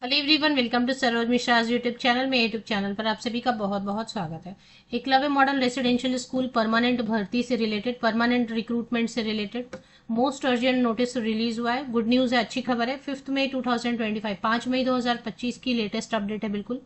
Hello everyone, welcome to Saroj Mishra YouTube channel. में YouTube channel पर आप सभी का बहुत बहुत स्वागत है। Eklavya model residential school permanent भर्ती से रिलेटेड, परमानेंट रिक्रूटमेंट से related most urgent notice release हुआ है। गुड न्यूज़ है, अच्छी खबर है। 5 मई 2025, 5 मई 2025 की लेटेस्ट अपडेट है बिल्कुल।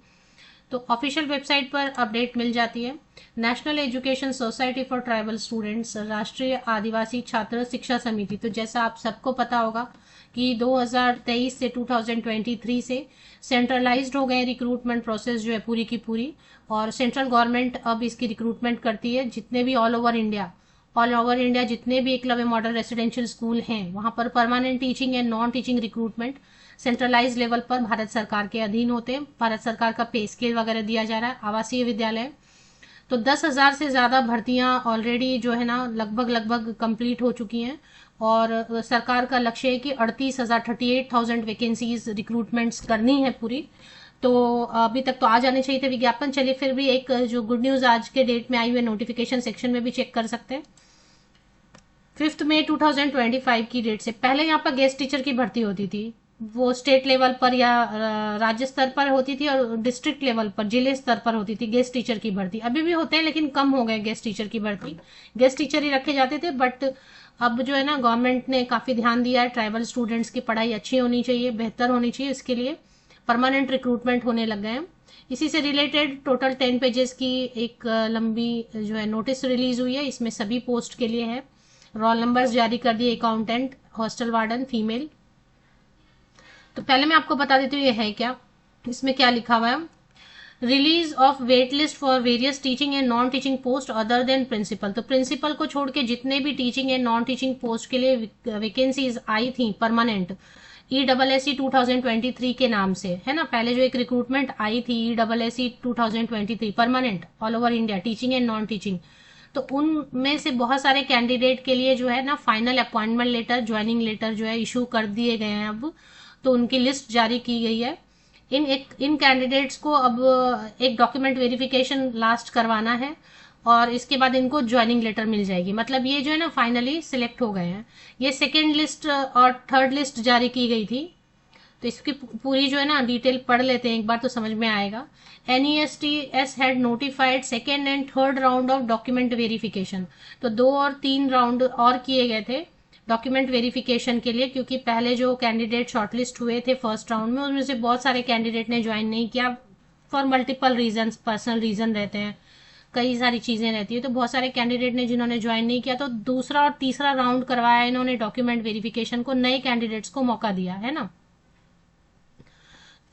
तो ऑफिशियल वेबसाइट पर अपडेट मिल जाती है। National education society for tribal students, राष्ट्रीय आदिवासी छात्र शिक्षा समिति, तो जैसा आप सबको पता होगा कि 2023 से 2023 से सेंट्रलाइज्ड हो गए रिक्रूटमेंट प्रोसेस जो है पूरी की पूरी, और सेंट्रल गवर्नमेंट अब इसकी रिक्रूटमेंट करती है। जितने भी ऑल ओवर इंडिया जितने भी एकलव्य मॉडल रेसिडेंशियल स्कूल हैं वहां पर permanent teaching and non teaching recruitment centralize level पर भारत सरकार के अधीन होते हैं। भारत सरकार का पे स्केल वगैरह दिया जा रहा है। आवासीय विद्यालय तो 10,000 से ज़्यादा भर्तियां ऑलरेडी जो है ना लगभग कंप्लीट हो चुकी हैं, और सरकार का लक्ष्य है कि 38,000 वैकेंसीज रिक्रूटमेंट्स करनी है पूरी। तो अभी तक तो आ जाने चाहिए थे विज्ञापन। चलिए फिर भी एक जो गुड न्यूज़ आज के डेट में आई हुई है, नोटिफिकेशन सेक्शन में भी चेक कर सकते हैं। 5 मई 2025 की डेट से पहले यहाँ पर गेस्ट टीचर की भर्ती होती थी। वो स्टेट लेवल पर या राज्य स्तर पर होती थी, और डिस्ट्रिक्ट लेवल पर, जिले स्तर पर होती थी गेस्ट टीचर की भर्ती। अभी भी होते हैं लेकिन कम हो गए गेस्ट टीचर की भर्ती। गेस्ट टीचर ही रखे जाते थे, बट अब जो है ना गवर्नमेंट ने काफ़ी ध्यान दिया है। ट्राइबल स्टूडेंट्स की पढ़ाई अच्छी होनी चाहिए, बेहतर होनी चाहिए, इसके लिए परमानेंट रिक्रूटमेंट होने लग गए हैं। इसी से रिलेटेड टोटल 10 पेजेस की एक लंबी जो है नोटिस रिलीज हुई है। इसमें सभी पोस्ट के लिए है। रोल नंबर्स जारी कर दिए, अकाउंटेंट, हॉस्टल वार्डन फीमेल। तो पहले मैं आपको बता देती हूँ ये है क्या। इसमें क्या लिखा हुआ है, release of wait list for various teaching and non teaching post other than principal. तो प्रिंसिपल को छोड़ के जितने भी teaching and non teaching post के लिए वैकेंसीज आई थी परमानेंट, ESSE 2023 के नाम से, है ना। पहले जो एक रिक्रूटमेंट आई थी ESSE 2023 permanent all over India teaching and non teaching, तो उनमें से बहुत सारे कैंडिडेट के लिए जो है ना final appointment letter, joining letter जो है इशू कर दिए गए हैं अब। तो उनकी लिस्ट जारी की गई है। इन कैंडिडेट्स को अब एक डॉक्यूमेंट वेरिफिकेशन लास्ट करवाना है, और इसके बाद इनको ज्वाइनिंग लेटर मिल जाएगी। मतलब ये जो है ना फाइनली सिलेक्ट हो गए हैं। ये सेकेंड लिस्ट और थर्ड लिस्ट जारी की गई थी। तो इसकी पूरी जो है ना डिटेल पढ़ लेते हैं एक बार तो समझ में आएगा। NESTS had notified second and third round of document verification. तो 2 और 3 राउंड और किए गए थे डॉक्यूमेंट वेरिफिकेशन के लिए, क्योंकि पहले जो कैंडिडेट शॉर्टलिस्ट हुए थे फर्स्ट राउंड में, उनमें से बहुत सारे कैंडिडेट ने ज्वाइन नहीं किया for multiple reason, personal reason रहते हैं, कई सारी चीजें रहती है। तो बहुत सारे कैंडिडेट ने जिन्होंने ज्वाइन नहीं किया, तो दूसरा और तीसरा राउंड करवाया इन्होंने डॉक्यूमेंट वेरिफिकेशन को, नए कैंडिडेट्स को मौका दिया, है ना।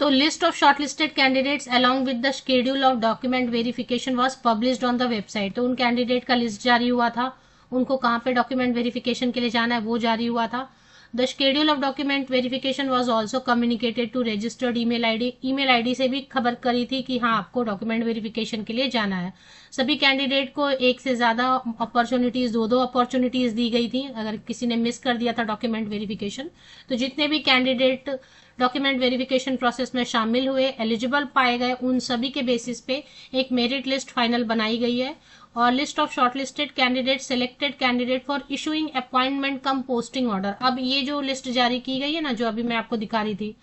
तो list of shortlisted candidates along with the schedule of document verification was published on the website. तो उन कैंडिडेट का लिस्ट जारी हुआ था, उनको कहाँ पे डॉक्यूमेंट वेरिफिकेशन के लिए जाना है वो जारी हुआ था। The schedule of document verification was also communicated to registered email ID. Email ID से भी खबर करी थी कि हाँ आपको डॉक्यूमेंट वेरिफिकेशन के लिए जाना है। सभी कैंडिडेट को एक से ज्यादा अपॉर्चुनिटीज, दो अपॉर्चुनिटीज दी गई थी अगर किसी ने मिस कर दिया था डॉक्यूमेंट वेरिफिकेशन। तो जितने भी कैंडिडेट डॉक्यूमेंट वेरिफिकेशन प्रोसेस में शामिल हुए, एलिजिबल पाए गए, उन सभी के बेसिस पे एक मेरिट लिस्ट फाइनल बनाई गई है। और list of shortlisted candidate, selected candidate for issuing appointment cum posting order. अब ये जो लिस्ट जारी की गई है ना, जो अभी मैं आपको दिखा रही थी,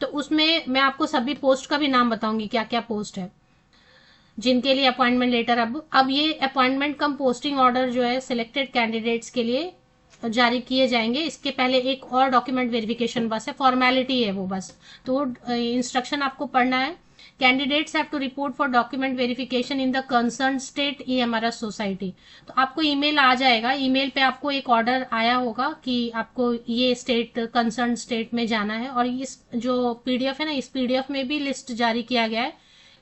तो उसमें मैं आपको सभी पोस्ट का भी नाम बताऊंगी, क्या क्या पोस्ट है जिनके लिए अपॉइंटमेंट लेटर अब ये अपॉइंटमेंट कम पोस्टिंग ऑर्डर जो है सिलेक्टेड कैंडिडेट्स के लिए जारी किए जाएंगे। इसके पहले एक और डॉक्यूमेंट वेरिफिकेशन बस है, फॉर्मेलिटी है वो बस। तो इंस्ट्रक्शन आपको पढ़ना है। Candidates have to report for document verification in the concern state EMRS society. तो आपको ईमेल आ जाएगा, ईमेल पे आपको एक ऑर्डर आया होगा कि आपको ये स्टेट, कंसर्न स्टेट में जाना है। और इस जो PDF है ना, इस PDF में भी लिस्ट जारी किया गया है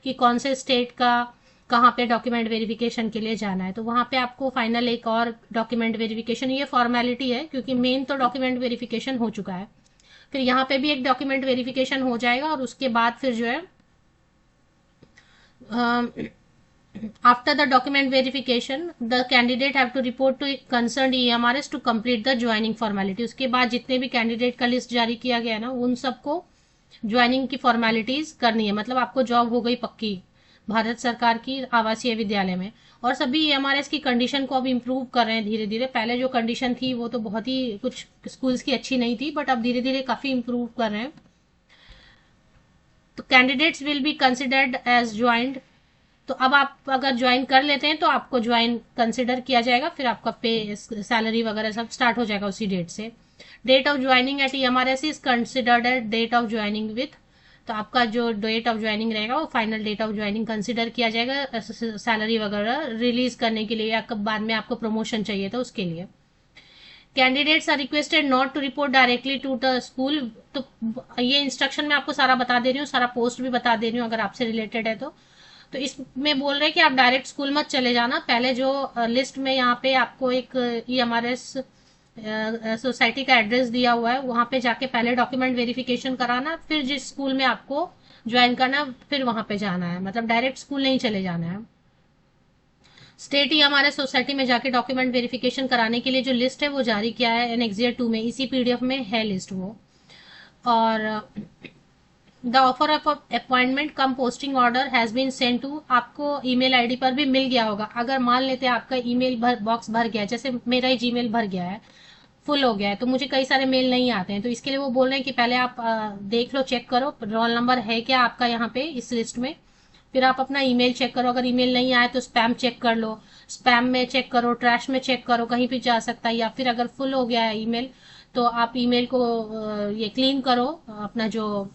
कि कौन से स्टेट का कहाँ पे डॉक्यूमेंट वेरिफिकेशन के लिए जाना है। तो वहां पे आपको फाइनल एक और डॉक्यूमेंट वेरिफिकेशन, ये फॉर्मेलिटी है क्योंकि मेन तो डॉक्यूमेंट वेरिफिकेशन हो चुका है। फिर यहाँ पे भी एक डॉक्यूमेंट वेरिफिकेशन हो जाएगा, और उसके बाद फिर जो है after the document verification the candidate have to report to concern EMRS to complete the joining formality. उसके बाद जितने भी कैंडिडेट का लिस्ट जारी किया गया है ना, उन सबको ज्वाइनिंग की फॉर्मेलिटीज करनी है। मतलब आपको जॉब हो गई पक्की भारत सरकार की आवासीय विद्यालय में। और सभी EMRS की कंडीशन को अब इम्प्रूव कर रहे हैं धीरे धीरे। पहले जो कंडीशन थी वो तो बहुत ही कुछ स्कूल्स की अच्छी नहीं थी, बट अब धीरे धीरे काफी इम्प्रूव कर रहे हैं। तो candidates will be considered as joined. तो अब आप अगर ज्वाइन कर लेते हैं तो आपको ज्वाइन कंसिडर किया जाएगा, फिर आपका पे सैलरी वगैरह सब स्टार्ट हो जाएगा उसी डेट से। Date of joining at EMRS is considered at date of joining with. तो आपका जो डेट ऑफ ज्वाइनिंग रहेगा वो final date of joining consider किया जाएगा सैलरी वगैरह रिलीज करने के लिए, या कब बाद में आपको प्रमोशन चाहिए था उसके लिए। Candidates are requested not to report directly to the school. तो ये इंस्ट्रक्शन मैं आपको सारा बता दे रही हूँ, सारा पोस्ट भी बता दे रही हूँ अगर आपसे रिलेटेड है तो इसमें बोल रहे हैं कि आप डायरेक्ट स्कूल मत चले जाना। पहले जो लिस्ट में यहाँ पे आपको एक EMRS सोसाइटी का एड्रेस दिया हुआ है, वहां पे जाके पहले डॉक्यूमेंट वेरिफिकेशन कराना, फिर जिस स्कूल में आपको ज्वाइन करना फिर वहां पे जाना है, मतलब डायरेक्ट स्कूल नहीं चले जाना है। स्टेट EMRS सोसाइटी में जाके डॉक्यूमेंट वेरिफिकेशन कराने के लिए जो लिस्ट है वो जारी किया है एनेक्सियर 2 में, इसी PDF में है लिस्ट वो। और the offer of appointment cum posting order has been send to, आपको ईमेल आईडी पर भी मिल गया होगा। अगर मान लेते हैं आपका ईमेल बॉक्स भर गया है, जैसे मेरा ही जीमेल भर गया है, फुल हो गया है, तो मुझे कई सारे मेल नहीं आते हैं, तो इसके लिए वो बोल रहे हैं कि पहले आप देख लो, चेक करो रोल नंबर है क्या आपका यहाँ पे इस लिस्ट में, फिर आप अपना ईमेल चेक करो। अगर ईमेल नहीं आया तो स्पैम चेक कर लो, स्पैम में चेक करो, ट्रैश में चेक करो, कहीं भी जा सकता है। या फिर अगर फुल हो गया है ईमेल तो आप ईमेल को ये क्लीन करो अपना जो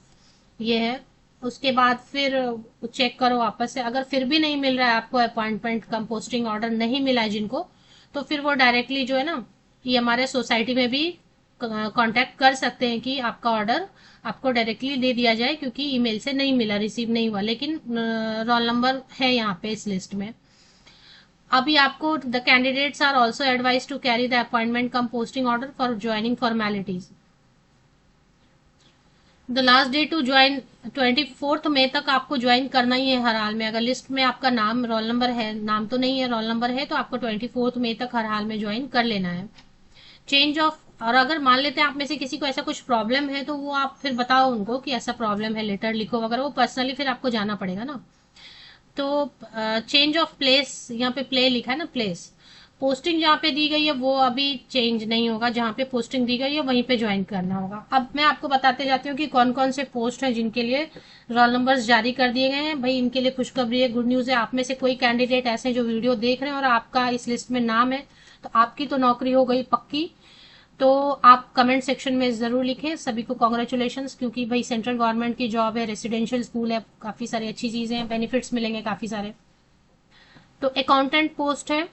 ये है, उसके बाद फिर चेक करो वापस से। अगर फिर भी नहीं मिल रहा है आपको अपॉइंटमेंट कम पोस्टिंग ऑर्डर नहीं मिला है जिनको, तो फिर वो डायरेक्टली जो है ना ये हमारे सोसाइटी में भी कांटेक्ट कर सकते हैं कि आपका ऑर्डर आपको डायरेक्टली दे दिया जाए, क्योंकि ईमेल से नहीं मिला, रिसीव नहीं हुआ, लेकिन रोल नंबर है यहाँ पे इस लिस्ट में। अभी आपको the candidates are also advise to carry the appointment cum posting order for joining formalities. The last day to join 24 मई तक आपको ज्वाइन करना ही है हर हाल में। अगर लिस्ट में आपका नाम रोल नंबर है, नाम तो नहीं है, रोल नंबर है, तो आपको 24 मई तक हर हाल में ज्वाइन कर लेना है। चेंज ऑफ, और अगर मान लेते हैं आप में से किसी को ऐसा कुछ प्रॉब्लम है तो वो आप फिर बताओ उनको कि ऐसा प्रॉब्लम है, लेटर लिखो वगैरह, वो पर्सनली फिर आपको जाना पड़ेगा ना। तो चेंज ऑफ प्लेस, यहाँ पे प्ले लिखा है ना, प्लेस, पोस्टिंग जहाँ पे दी गई है वो अभी चेंज नहीं होगा, जहाँ पे पोस्टिंग दी गई है वहीं पे ज्वाइन करना होगा। अब मैं आपको बताते जाती हूँ कि कौन कौन से पोस्ट हैं जिनके लिए रोल नंबर्स जारी कर दिए गए हैं। भाई इनके लिए खुशखबरी है, गुड न्यूज है। आप में से कोई कैंडिडेट ऐसे जो वीडियो देख रहे हैं और आपका इस लिस्ट में नाम है, तो आपकी तो नौकरी हो गई पक्की। तो आप कमेंट सेक्शन में जरूर लिखें, सभी को कॉन्ग्रेचुलेशन, क्योंकि भाई सेंट्रल गवर्नमेंट की जॉब है, रेसिडेंशियल स्कूल है, काफी सारी अच्छी चीजें हैं, बेनिफिट्स मिलेंगे काफी सारे। तो अकाउंटेंट पोस्ट है,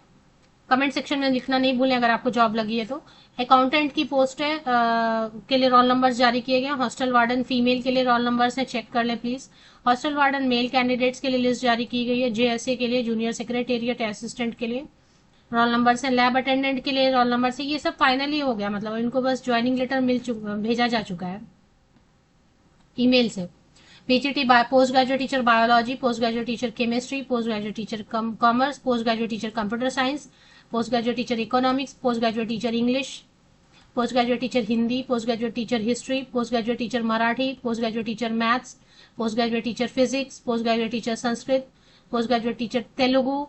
कमेंट सेक्शन में लिखना नहीं भूलें अगर आपको जॉब लगी है तो। अकाउंटेंट की पोस्ट है के लिए रोल नंबर्स जारी किए गए। हॉस्टल वार्डन फीमेल के लिए रोल नंबर्स हैं, चेक कर लें please. Hostel warden male candidates के लिए लिस्ट जारी की गई है। JSA के लिए, जूनियर सेक्रेटेरिएट असिस्टेंट के लिए रोल नंबर्स हैं। लैब अटेंडेंट के लिए रोल नंबर्स है। ये सब फाइनली हो गया, मतलब इनको बस ज्वाइनिंग लेटर भेजा जा चुका है ईमेल से। PGT post graduate teacher biology, post graduate teacher chemistry, post graduate teacher commerce, post graduate teacher computer science, post graduate teacher economics, post graduate teacher English, post graduate teacher Hindi, post graduate teacher history, post graduate teacher Marathi, post graduate teacher maths, post graduate teacher physics, post graduate teacher Sanskrit, post graduate teacher Telugu,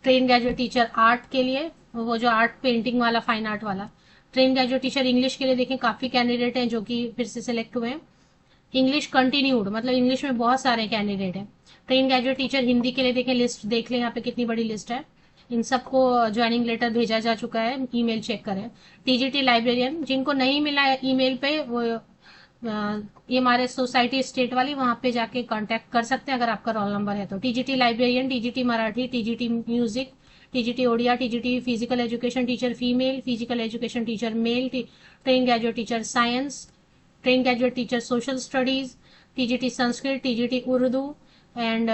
train graduate teacher art के लिए, वो जो art painting वाला, fine art वाला। Train graduate teacher English के लिए देखें काफी कैंडिडेट हैं जो कि फिर से सिलेक्ट हुए हैं। इंग्लिश कंटिन्यूड, मतलब इंग्लिश में बहुत सारे कैंडिडेट हैं। ट्रेन ग्रेजुएट टीचर हिंदी के लिए देखें, लिस्ट देख लें यहाँ पे कितनी बड़ी लिस्ट है। इन सबको ज्वाइनिंग लेटर भेजा जा चुका है, ईमेल चेक करें। TGT लाइब्रेरियन, जिनको नहीं मिला है ईमेल पे, वो ये हमारे सोसाइटी स्टेट वाली, वहां पे जाके कांटेक्ट कर सकते हैं अगर आपका रोल नंबर है तो। TGT librarian, TGT Marathi, TGT music, TGT Odia, TGT physical education teacher female, physical education teacher mail, train graduate teacher science, train graduate teacher social studies, TGT Sanskrit, TGT Urdu, and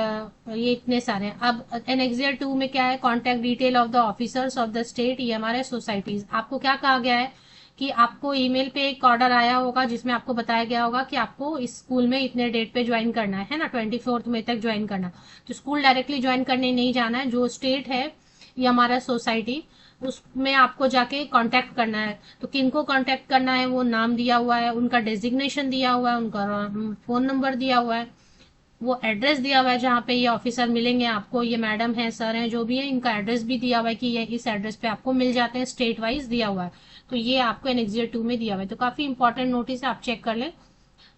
ये इतने सारे हैं। अब एनेक्सियर 2 में क्या है, contact detail of the officers of the state EMRS societies. आपको क्या कहा गया है कि आपको ईमेल पे एक ऑर्डर आया होगा जिसमें आपको बताया गया होगा कि आपको इस स्कूल में इतने डेट पे ज्वाइन करना है ना, 24 मई तक ज्वाइन करना। तो स्कूल डायरेक्टली ज्वाइन करने नहीं जाना है, जो स्टेट है EMRS सोसाइटी उसमें आपको जाके कांटेक्ट करना है। तो किनको कांटेक्ट करना है वो नाम दिया हुआ है, उनका डेजिग्नेशन दिया हुआ है, उनका फोन नंबर दिया हुआ है, वो एड्रेस दिया हुआ है जहाँ पे ये ऑफिसर मिलेंगे आपको, ये मैडम है, सर हैं, जो भी है, इनका एड्रेस भी दिया हुआ है कि ये इस एड्रेस पे आपको मिल जाते हैं, स्टेट वाइज दिया हुआ है। तो ये आपको एनेक्सियर 2 में दिया हुआ है। तो काफी इंपॉर्टेंट नोटिस है, आप चेक कर लें।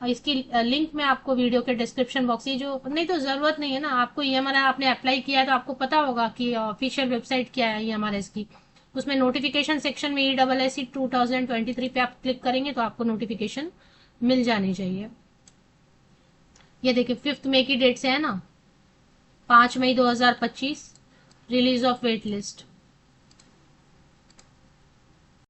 और इसकी लिंक मैं आपको वीडियो के डिस्क्रिप्शन बॉक्स, ये जो नहीं तो जरूरत नहीं है ना, आपको ईएमआर आपने अप्लाई किया है तो आपको पता होगा कि ऑफिशियल वेबसाइट क्या है ईएमआरएस की। उसमें नोटिफिकेशन सेक्शन में ESSE 2023 पे आप क्लिक करेंगे तो आपको नोटिफिकेशन मिल जानी चाहिए। ये देखिए 5 मई की डेट से है ना, 5 मई 2025 रिलीज ऑफ वेट लिस्ट।